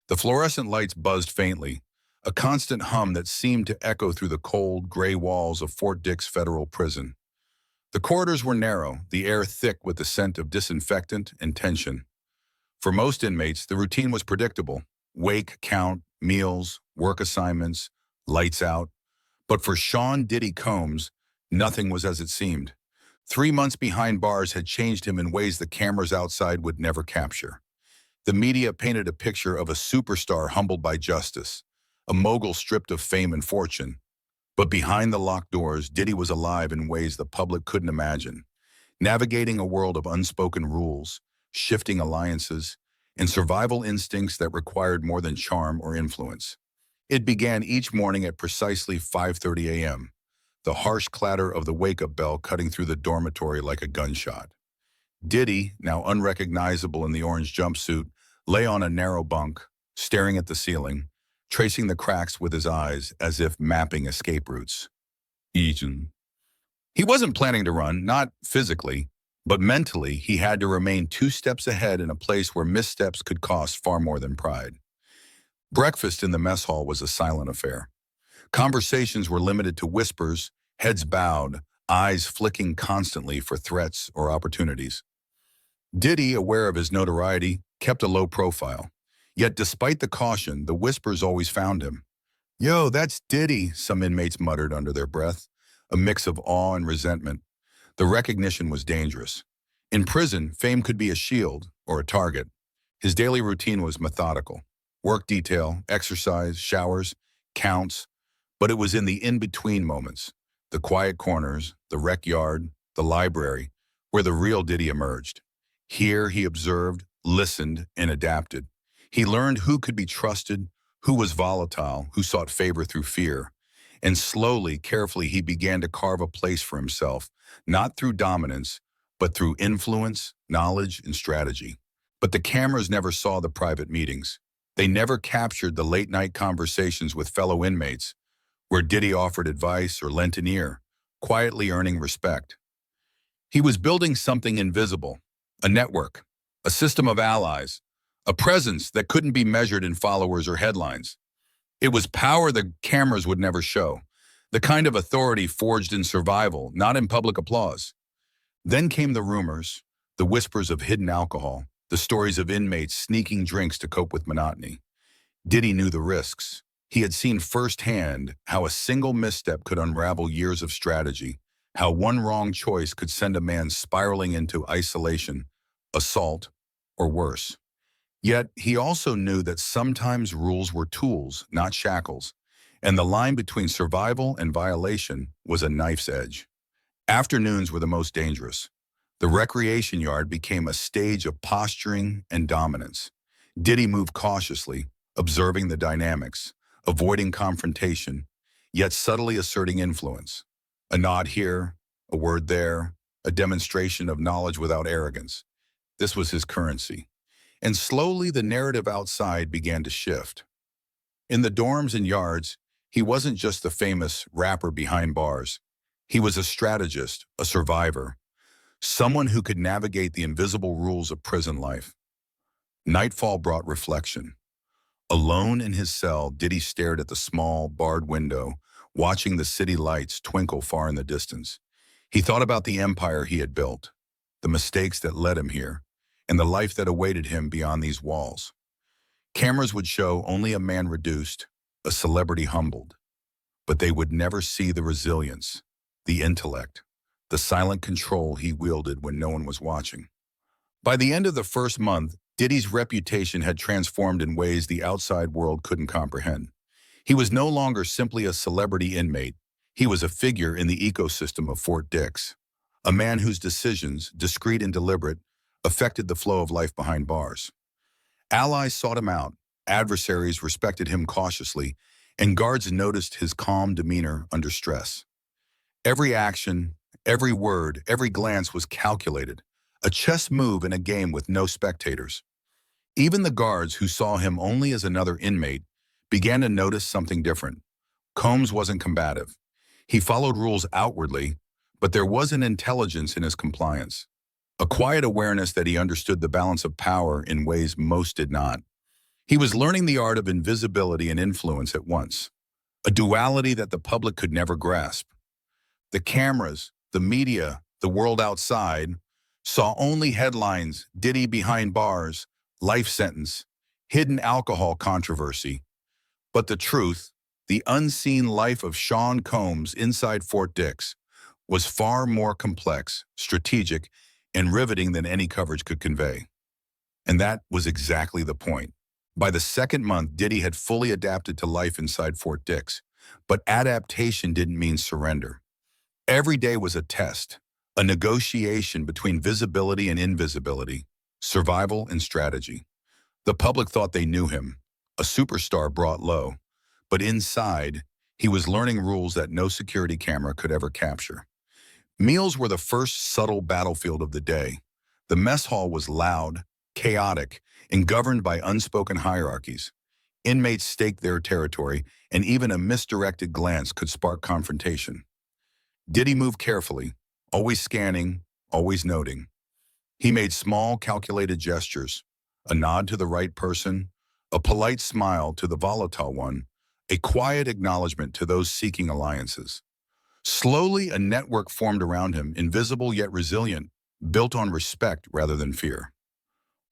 The fluorescent lights buzzed faintly, a constant hum that seemed to echo through the cold, gray walls of Fort Dix Federal Prison. The corridors were narrow, the air thick with the scent of disinfectant and tension. For most inmates, the routine was predictable. Wake, count, meals, work assignments, lights out. But for Sean Diddy Combs, nothing was as it seemed. 3 months behind bars had changed him in ways the cameras outside would never capture. The media painted a picture of a superstar humbled by justice, a mogul stripped of fame and fortune. But behind the locked doors, Diddy was alive in ways the public couldn't imagine, navigating a world of unspoken rules, shifting alliances, and survival instincts that required more than charm or influence. It began each morning at precisely 5:30 a.m., the harsh clatter of the wake-up bell cutting through the dormitory like a gunshot. Diddy, now unrecognizable in the orange jumpsuit, lay on a narrow bunk, staring at the ceiling, tracing the cracks with his eyes as if mapping escape routes. Eaton. He wasn't planning to run, not physically, but mentally he had to remain 2 steps ahead in a place where missteps could cost far more than pride. Breakfast in the mess hall was a silent affair. Conversations were limited to whispers, heads bowed, eyes flicking constantly for threats or opportunities. Diddy, aware of his notoriety, kept a low profile. Yet despite the caution, the whispers always found him. "Yo, that's Diddy," some inmates muttered under their breath, a mix of awe and resentment. The recognition was dangerous. In prison, fame could be a shield or a target. His daily routine was methodical. Work detail, exercise, showers, counts, but it was in the in-between moments, the quiet corners, the rec yard, the library, where the real Diddy emerged. Here he observed, listened, and adapted. He learned who could be trusted, who was volatile, who sought favor through fear. And slowly, carefully, he began to carve a place for himself, not through dominance, but through influence, knowledge, and strategy. But the cameras never saw the private meetings. They never captured the late-night conversations with fellow inmates, where Diddy offered advice or lent an ear, quietly earning respect. He was building something invisible, a network, a system of allies, a presence that couldn't be measured in followers or headlines. It was power the cameras would never show, the kind of authority forged in survival, not in public applause. Then came the rumors, the whispers of hidden alcohol, the stories of inmates sneaking drinks to cope with monotony. Diddy knew the risks. He had seen firsthand how a single misstep could unravel years of strategy, how one wrong choice could send a man spiraling into isolation, assault, or worse. Yet he also knew that sometimes rules were tools, not shackles, and the line between survival and violation was a knife's edge. Afternoons were the most dangerous. The recreation yard became a stage of posturing and dominance. Diddy moved cautiously, observing the dynamics, avoiding confrontation, yet subtly asserting influence. A nod here, a word there, a demonstration of knowledge without arrogance. This was his currency. And slowly the narrative outside began to shift. In the dorms and yards, he wasn't just the famous rapper behind bars. He was a strategist, a survivor, someone who could navigate the invisible rules of prison life. Nightfall brought reflection. Alone in his cell, Diddy stared at the small, barred window, watching the city lights twinkle far in the distance. He thought about the empire he had built, the mistakes that led him here, and the life that awaited him beyond these walls. Cameras would show only a man reduced, a celebrity humbled, but they would never see the resilience, the intellect, the silent control he wielded when no one was watching. By the end of the first month, Diddy's reputation had transformed in ways the outside world couldn't comprehend. He was no longer simply a celebrity inmate. He was a figure in the ecosystem of Fort Dix, a man whose decisions, discreet and deliberate, affected the flow of life behind bars. Allies sought him out, adversaries respected him cautiously, and guards noticed his calm demeanor under stress. Every action, every word, every glance was calculated, a chess move in a game with no spectators. Even the guards, who saw him only as another inmate, began to notice something different. Combs wasn't combative. He followed rules outwardly, but there was an intelligence in his compliance, a quiet awareness that he understood the balance of power in ways most did not. He was learning the art of invisibility and influence at once, a duality that the public could never grasp. The cameras, the media, the world outside saw only headlines: Diddy behind bars, life sentence, hidden alcohol controversy. But the truth, the unseen life of Sean Combs inside Fort Dix, was far more complex, strategic, and riveting than any coverage could convey. And that was exactly the point. By the second month, Diddy had fully adapted to life inside Fort Dix. But adaptation didn't mean surrender. Every day was a test, a negotiation between visibility and invisibility, survival and strategy. The public thought they knew him, a superstar brought low. But inside, he was learning rules that no security camera could ever capture. Meals were the first subtle battlefield of the day. The mess hall was loud, chaotic, and governed by unspoken hierarchies. Inmates staked their territory, and even a misdirected glance could spark confrontation. Diddy moved carefully, always scanning, always noting. He made small, calculated gestures, a nod to the right person, a polite smile to the volatile one, a quiet acknowledgement to those seeking alliances. Slowly, a network formed around him, invisible yet resilient, built on respect rather than fear.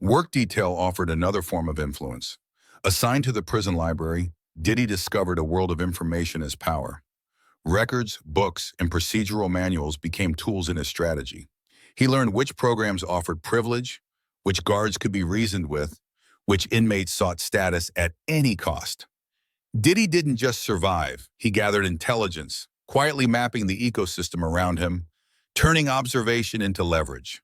Work detail offered another form of influence. Assigned to the prison library, Diddy discovered a world of information as power. Records, books, and procedural manuals became tools in his strategy. He learned which programs offered privilege, which guards could be reasoned with, which inmates sought status at any cost. Diddy didn't just survive, he gathered intelligence, quietly mapping the ecosystem around him, turning observation into leverage.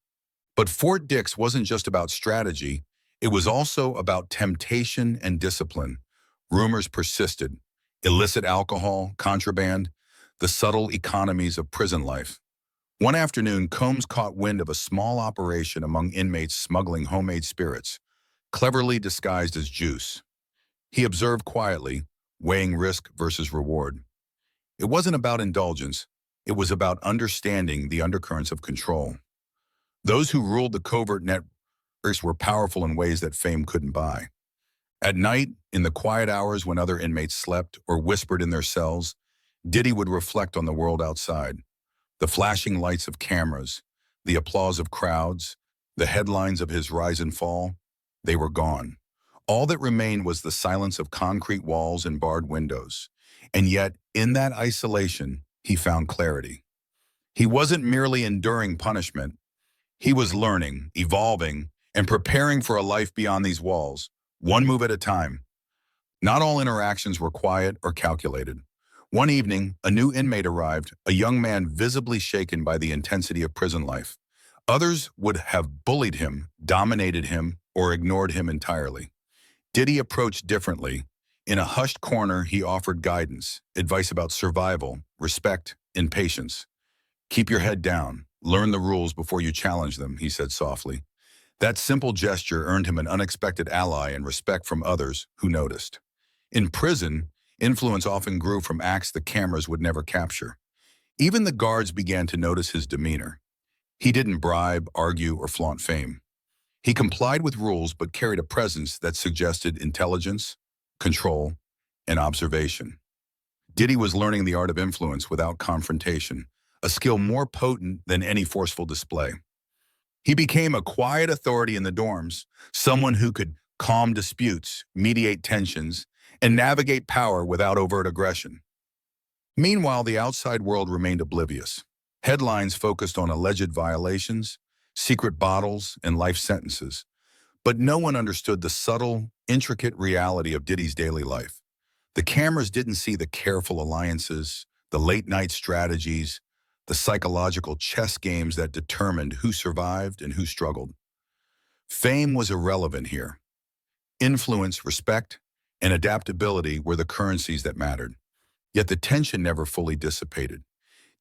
But Fort Dix wasn't just about strategy, it was also about temptation and discipline. Rumors persisted: illicit alcohol, contraband, the subtle economies of prison life. One afternoon, Combs caught wind of a small operation among inmates smuggling homemade spirits, cleverly disguised as juice. He observed quietly, weighing risk versus reward. It wasn't about indulgence, it was about understanding the undercurrents of control. Those who ruled the covert networks were powerful in ways that fame couldn't buy. At night, in the quiet hours when other inmates slept or whispered in their cells, Diddy would reflect on the world outside. The flashing lights of cameras, the applause of crowds, the headlines of his rise and fall, they were gone. All that remained was the silence of concrete walls and barred windows. And yet, in that isolation, he found clarity. He wasn't merely enduring punishment. He was learning, evolving, and preparing for a life beyond these walls, one move at a time. Not all interactions were quiet or calculated. One evening, a new inmate arrived, a young man visibly shaken by the intensity of prison life. Others would have bullied him, dominated him, or ignored him entirely. Diddy approached differently. In a hushed corner, he offered guidance, advice about survival, respect, and patience. "Keep your head down. Learn the rules before you challenge them," he said softly. That simple gesture earned him an unexpected ally and respect from others who noticed. In prison, influence often grew from acts the cameras would never capture. Even the guards began to notice his demeanor. He didn't bribe, argue, or flaunt fame. He complied with rules but carried a presence that suggested intelligence, control, and observation. Diddy was learning the art of influence without confrontation, a skill more potent than any forceful display. He became a quiet authority in the dorms, someone who could calm disputes, mediate tensions, and navigate power without overt aggression. Meanwhile, the outside world remained oblivious. Headlines focused on alleged violations, secret bottles, and life sentences. But no one understood the subtle, intricate reality of Diddy's daily life. The cameras didn't see the careful alliances, the late-night strategies, the psychological chess games that determined who survived and who struggled. Fame was irrelevant here. Influence, respect, and adaptability were the currencies that mattered. Yet the tension never fully dissipated.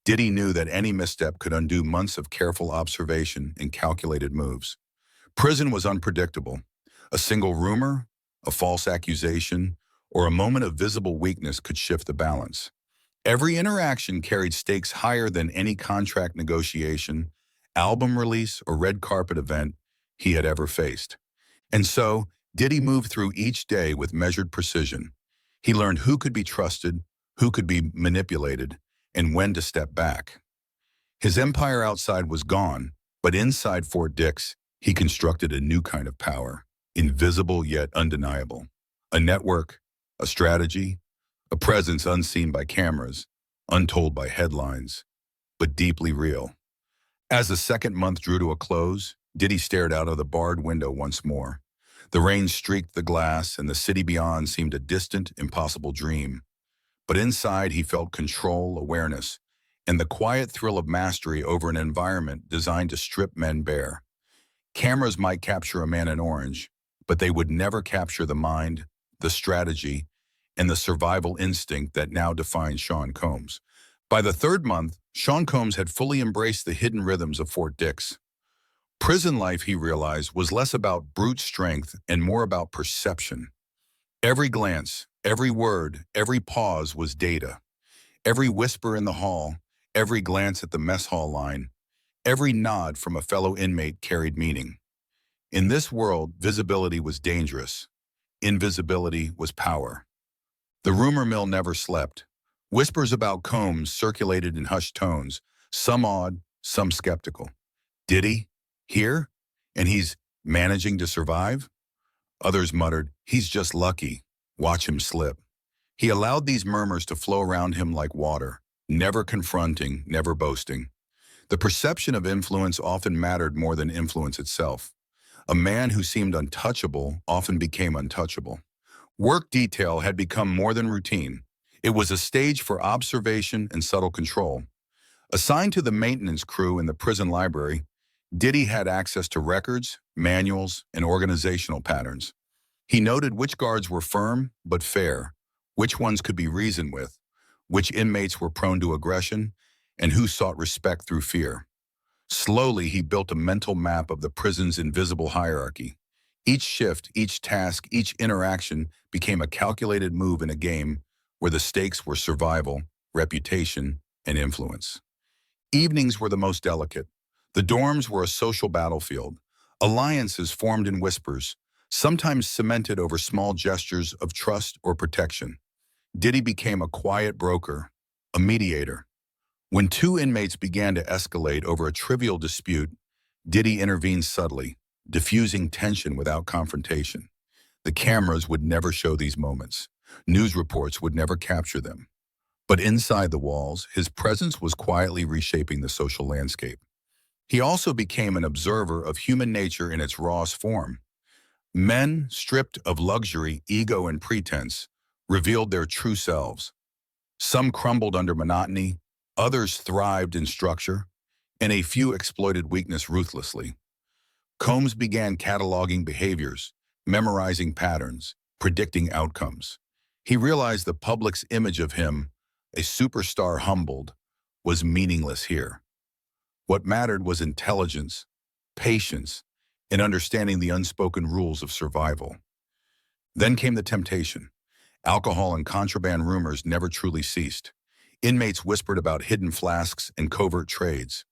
Diddy knew that any misstep could undo months of careful observation and calculated moves. Prison was unpredictable. A single rumor, a false accusation, or a moment of visible weakness could shift the balance. Every interaction carried stakes higher than any contract negotiation, album release, or red carpet event he had ever faced. And so, Diddy moved through each day with measured precision. He learned who could be trusted, who could be manipulated, and when to step back. His empire outside was gone, but inside Fort Dix, he constructed a new kind of power, invisible yet undeniable. A network, a strategy, a presence unseen by cameras, untold by headlines, but deeply real. As the second month drew to a close, Diddy stared out of the barred window once more. The rain streaked the glass, and the city beyond seemed a distant, impossible dream. But inside, he felt control, awareness, and the quiet thrill of mastery over an environment designed to strip men bare. Cameras might capture a man in orange, but they would never capture the mind, the strategy, and the survival instinct that now defines Sean Combs. By the third month, Sean Combs had fully embraced the hidden rhythms of Fort Dix. Prison life, he realized, was less about brute strength and more about perception. Every glance, every word, every pause was data. Every whisper in the hall, every glance at the mess hall line, every nod from a fellow inmate carried meaning. In this world, visibility was dangerous. Invisibility was power. The rumor mill never slept. Whispers about Combs circulated in hushed tones, some awed, some skeptical. Diddy? Here? And he's managing to survive? Others muttered, he's just lucky. Watch him slip. He allowed these murmurs to flow around him like water, never confronting, never boasting. The perception of influence often mattered more than influence itself. A man who seemed untouchable often became untouchable. Work detail had become more than routine. It was a stage for observation and subtle control. Assigned to the maintenance crew in the prison library, Diddy had access to records, manuals, and organizational patterns. He noted which guards were firm but fair, which ones could be reasoned with, which inmates were prone to aggression, and who sought respect through fear. Slowly, he built a mental map of the prison's invisible hierarchy. Each shift, each task, each interaction became a calculated move in a game where the stakes were survival, reputation, and influence. Evenings were the most delicate. The dorms were a social battlefield. Alliances formed in whispers, sometimes cemented over small gestures of trust or protection. Diddy became a quiet broker, a mediator. When two inmates began to escalate over a trivial dispute, Diddy intervened subtly, diffusing tension without confrontation. The cameras would never show these moments. News reports would never capture them. But inside the walls, his presence was quietly reshaping the social landscape. He also became an observer of human nature in its rawest form. Men, stripped of luxury, ego, and pretense, revealed their true selves. Some crumbled under monotony, others thrived in structure, and a few exploited weakness ruthlessly. Combs began cataloging behaviors, memorizing patterns, predicting outcomes. He realized the public's image of him, a superstar humbled, was meaningless here. What mattered was intelligence, patience, and understanding the unspoken rules of survival. Then came the temptation. Alcohol and contraband rumors never truly ceased. Inmates whispered about hidden flasks and covert trades.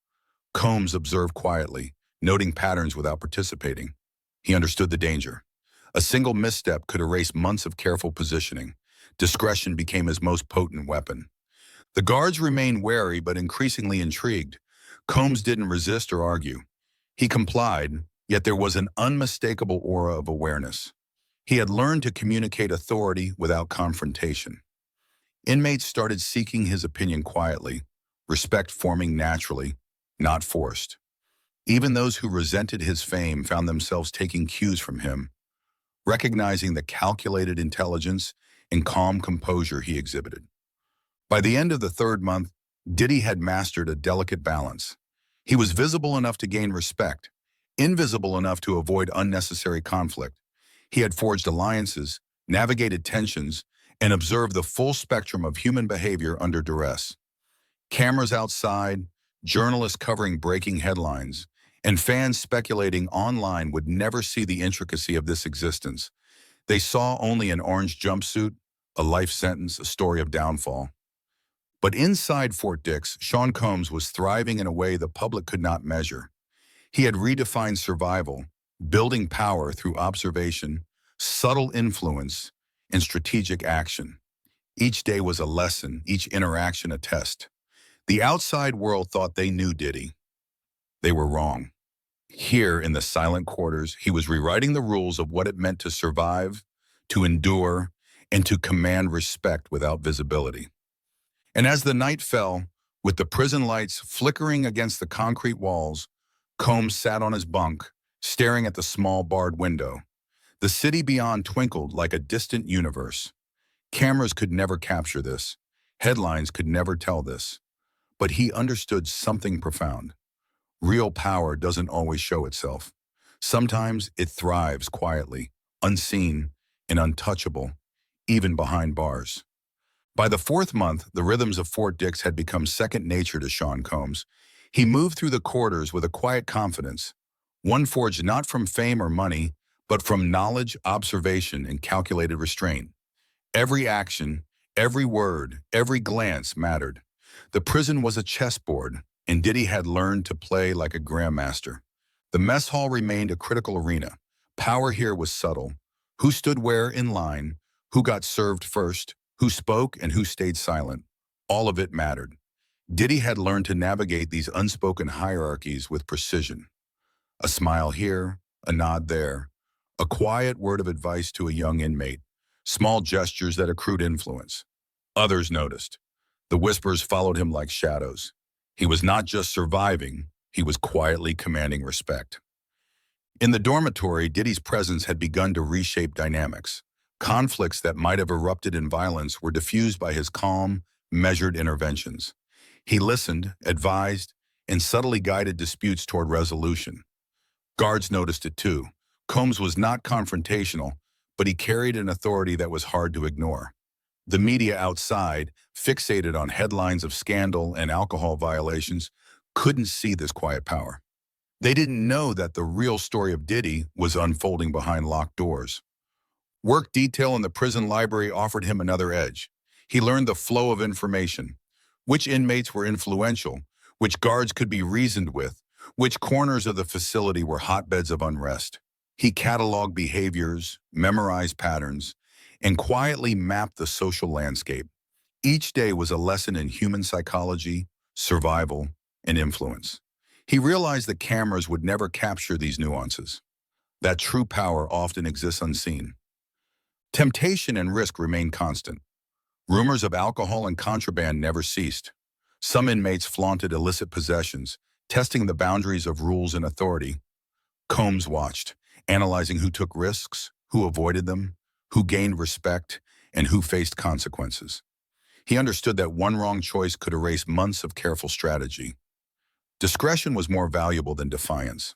Combs observed quietly, noting patterns without participating. He understood the danger. A single misstep could erase months of careful positioning. Discretion became his most potent weapon. The guards remained wary but increasingly intrigued. Combs didn't resist or argue. He complied, yet there was an unmistakable aura of awareness. He had learned to communicate authority without confrontation. Inmates started seeking his opinion quietly, respect forming naturally, not forced. Even those who resented his fame found themselves taking cues from him, recognizing the calculated intelligence and calm composure he exhibited. By the end of the third month, Diddy had mastered a delicate balance. He was visible enough to gain respect, invisible enough to avoid unnecessary conflict. He had forged alliances, navigated tensions, and observed the full spectrum of human behavior under duress. Cameras outside, journalists covering breaking headlines, and fans speculating online would never see the intricacy of this existence. They saw only an orange jumpsuit, a life sentence, a story of downfall. But inside Fort Dix, Sean Combs was thriving in a way the public could not measure. He had redefined survival, building power through observation, subtle influence, and strategic action. Each day was a lesson, each interaction a test. The outside world thought they knew Diddy. They were wrong. Here, in the silent quarters, he was rewriting the rules of what it meant to survive, to endure, and to command respect without visibility. And as the night fell, with the prison lights flickering against the concrete walls, Combs sat on his bunk, staring at the small barred window. The city beyond twinkled like a distant universe. Cameras could never capture this. Headlines could never tell this. But he understood something profound. Real power doesn't always show itself. Sometimes it thrives quietly, unseen and untouchable, even behind bars. By the fourth month, the rhythms of Fort Dix had become second nature to Sean Combs. He moved through the corridors with a quiet confidence, one forged not from fame or money, but from knowledge, observation, and calculated restraint. Every action, every word, every glance mattered. The prison was a chessboard, and Diddy had learned to play like a grandmaster. The mess hall remained a critical arena. Power here was subtle. Who stood where in line, who got served first, who spoke and who stayed silent. All of it mattered. Diddy had learned to navigate these unspoken hierarchies with precision. A smile here, a nod there, a quiet word of advice to a young inmate, small gestures that accrued influence. Others noticed. The whispers followed him like shadows. He was not just surviving, he was quietly commanding respect. In the dormitory, Diddy's presence had begun to reshape dynamics. Conflicts that might have erupted in violence were diffused by his calm, measured interventions. He listened, advised, and subtly guided disputes toward resolution. Guards noticed it too. Combs was not confrontational, but he carried an authority that was hard to ignore. The media outside, fixated on headlines of scandal and alcohol violations, couldn't see this quiet power. They didn't know that the real story of Diddy was unfolding behind locked doors. Work detail in the prison library offered him another edge. He learned the flow of information, which inmates were influential, which guards could be reasoned with, which corners of the facility were hotbeds of unrest. He cataloged behaviors, memorized patterns, and quietly mapped the social landscape. Each day was a lesson in human psychology, survival, and influence. He realized that cameras would never capture these nuances, that true power often exists unseen. Temptation and risk remained constant. Rumors of alcohol and contraband never ceased. Some inmates flaunted illicit possessions, testing the boundaries of rules and authority. Combs watched, analyzing who took risks, who avoided them, who gained respect, and who faced consequences. He understood that one wrong choice could erase months of careful strategy. Discretion was more valuable than defiance.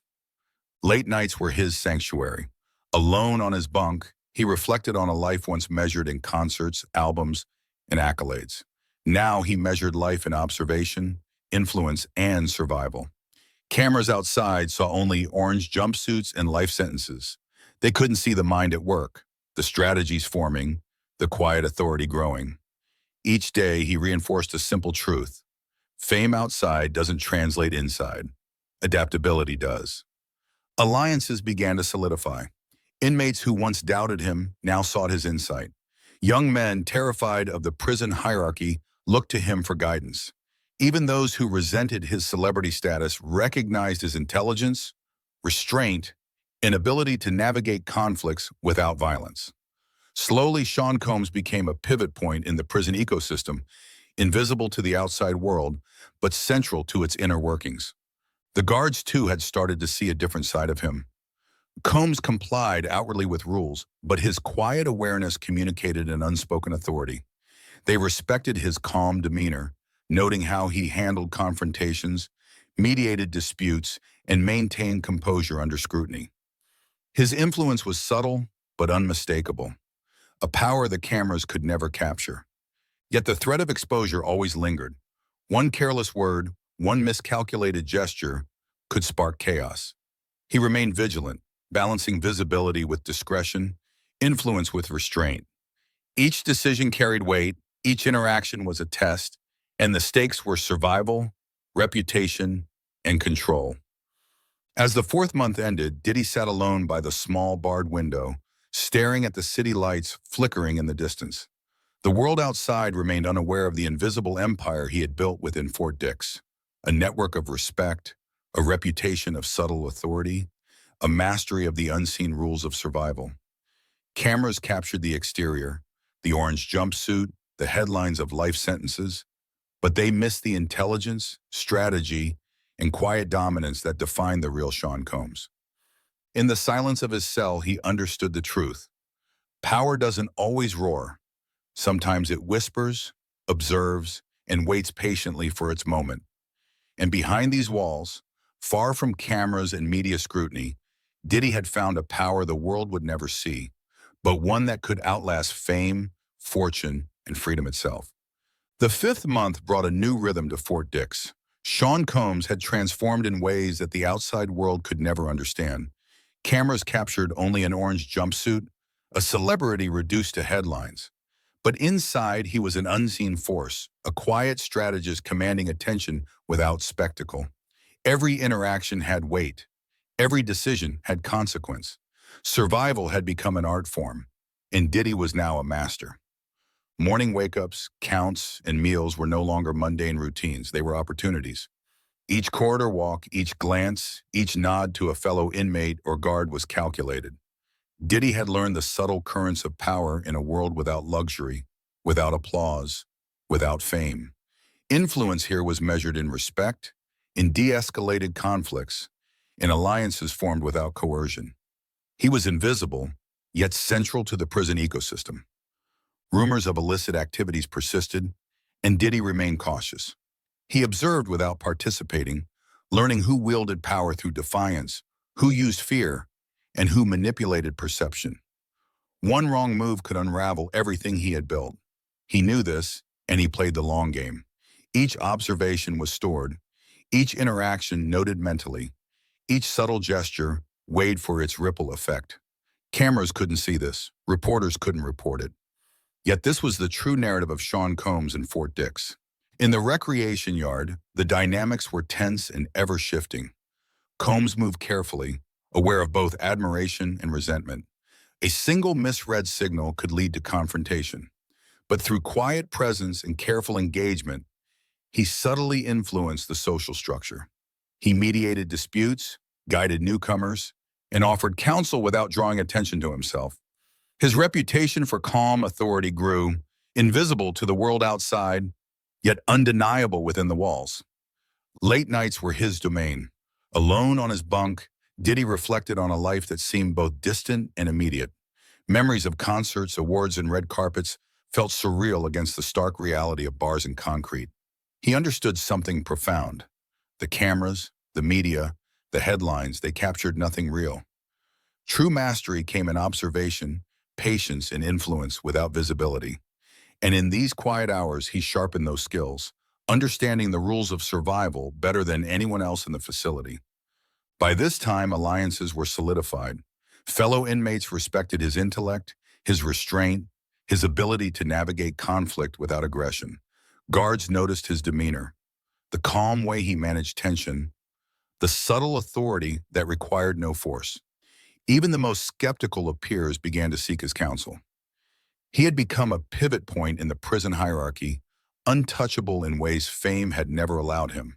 Late nights were his sanctuary. Alone on his bunk, he reflected on a life once measured in concerts, albums, and accolades. Now he measured life in observation, influence, and survival. Cameras outside saw only orange jumpsuits and life sentences. They couldn't see the mind at work, the strategies forming, the quiet authority growing. Each day he reinforced a simple truth. Fame outside doesn't translate inside. Adaptability does. Alliances began to solidify. Inmates who once doubted him now sought his insight. Young men, terrified of the prison hierarchy, looked to him for guidance. Even those who resented his celebrity status recognized his intelligence, restraint, and ability to navigate conflicts without violence. Slowly, Sean Combs became a pivot point in the prison ecosystem, invisible to the outside world, but central to its inner workings. The guards, too, had started to see a different side of him. Combs complied outwardly with rules, but his quiet awareness communicated an unspoken authority. They respected his calm demeanor, noting how he handled confrontations, mediated disputes, and maintained composure under scrutiny. His influence was subtle but unmistakable, a power the cameras could never capture. Yet the threat of exposure always lingered. One careless word, one miscalculated gesture could spark chaos. He remained vigilant, balancing visibility with discretion, influence with restraint. Each decision carried weight, each interaction was a test, and the stakes were survival, reputation, and control. As the fourth month ended, Diddy sat alone by the small barred window, staring at the city lights flickering in the distance. The world outside remained unaware of the invisible empire he had built within Fort Dix, a network of respect, a reputation of subtle authority, a mastery of the unseen rules of survival. Cameras captured the exterior, the orange jumpsuit, the headlines of life sentences, but they missed the intelligence, strategy, and quiet dominance that defined the real Sean Combs. In the silence of his cell, he understood the truth. Power doesn't always roar. Sometimes it whispers, observes, and waits patiently for its moment. And behind these walls, far from cameras and media scrutiny, Diddy had found a power the world would never see, but one that could outlast fame, fortune, and freedom itself. The fifth month brought a new rhythm to Fort Dix. Sean Combs had transformed in ways that the outside world could never understand. Cameras captured only an orange jumpsuit, a celebrity reduced to headlines. But inside, he was an unseen force, a quiet strategist commanding attention without spectacle. Every interaction had weight. Every decision had consequence. Survival had become an art form, and Diddy was now a master. Morning wake-ups, counts, and meals were no longer mundane routines. They were opportunities. Each corridor walk, each glance, each nod to a fellow inmate or guard was calculated. Diddy had learned the subtle currents of power in a world without luxury, without applause, without fame. Influence here was measured in respect, in de-escalated conflicts, in alliances formed without coercion. He was invisible, yet central to the prison ecosystem. Rumors of illicit activities persisted, and Diddy remained cautious. He observed without participating, learning who wielded power through defiance, who used fear, and who manipulated perception. One wrong move could unravel everything he had built. He knew this, and he played the long game. Each observation was stored, each interaction noted mentally, each subtle gesture weighed for its ripple effect. Cameras couldn't see this, reporters couldn't report it. Yet this was the true narrative of Sean Combs in Fort Dix. In the recreation yard, the dynamics were tense and ever-shifting. Combs moved carefully, aware of both admiration and resentment. A single misread signal could lead to confrontation. But through quiet presence and careful engagement, he subtly influenced the social structure. He mediated disputes, guided newcomers, and offered counsel without drawing attention to himself. His reputation for calm authority grew, invisible to the world outside, yet undeniable within the walls. Late nights were his domain. Alone on his bunk, Diddy reflected on a life that seemed both distant and immediate. Memories of concerts, awards, and red carpets felt surreal against the stark reality of bars and concrete. He understood something profound. The cameras, the media, the headlines, they captured nothing real. True mastery came in observation, patience, and influence without visibility. And in these quiet hours, he sharpened those skills, understanding the rules of survival better than anyone else in the facility. By this time, alliances were solidified. Fellow inmates respected his intellect, his restraint, his ability to navigate conflict without aggression. Guards noticed his demeanor, the calm way he managed tension, the subtle authority that required no force. Even the most skeptical of peers began to seek his counsel. He had become a pivot point in the prison hierarchy, untouchable in ways fame had never allowed him.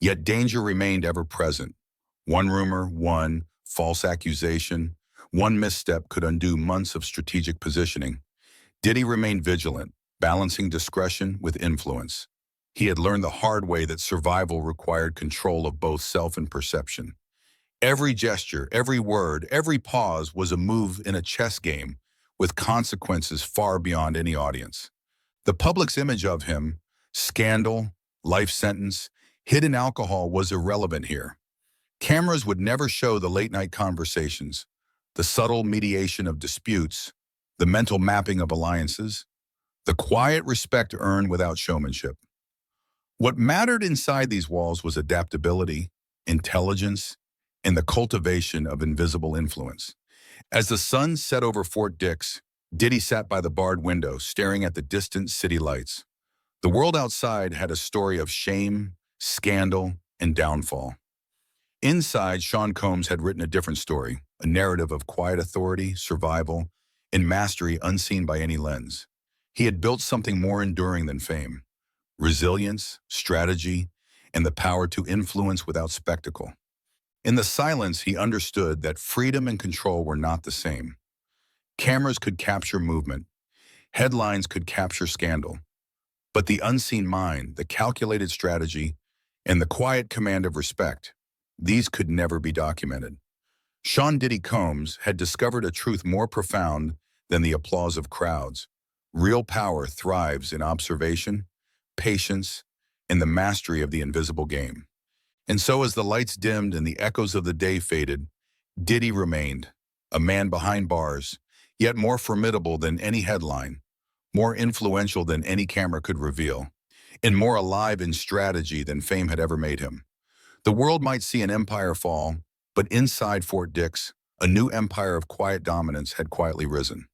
Yet danger remained ever present. One rumor, one false accusation, one misstep could undo months of strategic positioning. Diddy remained vigilant, balancing discretion with influence. He had learned the hard way that survival required control of both self and perception. Every gesture, every word, every pause was a move in a chess game with consequences far beyond any audience. The public's image of him, scandal, life sentence, hidden alcohol was irrelevant here. Cameras would never show the late-night conversations, the subtle mediation of disputes, the mental mapping of alliances, the quiet respect earned without showmanship. What mattered inside these walls was adaptability, intelligence, and the cultivation of invisible influence. As the sun set over Fort Dix, Diddy sat by the barred window, staring at the distant city lights. The world outside had a story of shame, scandal, and downfall. Inside, Sean Combs had written a different story, a narrative of quiet authority, survival, and mastery unseen by any lens. He had built something more enduring than fame: resilience, strategy, and the power to influence without spectacle. In the silence, he understood that freedom and control were not the same. Cameras could capture movement, headlines could capture scandal, but the unseen mind, the calculated strategy, and the quiet command of respect, these could never be documented. Sean Diddy Combs had discovered a truth more profound than the applause of crowds. Real power thrives in observation, patience, and the mastery of the invisible game. And so as the lights dimmed and the echoes of the day faded, Diddy remained, a man behind bars, yet more formidable than any headline, more influential than any camera could reveal, and more alive in strategy than fame had ever made him. The world might see an empire fall, but inside Fort Dix, a new empire of quiet dominance had quietly risen.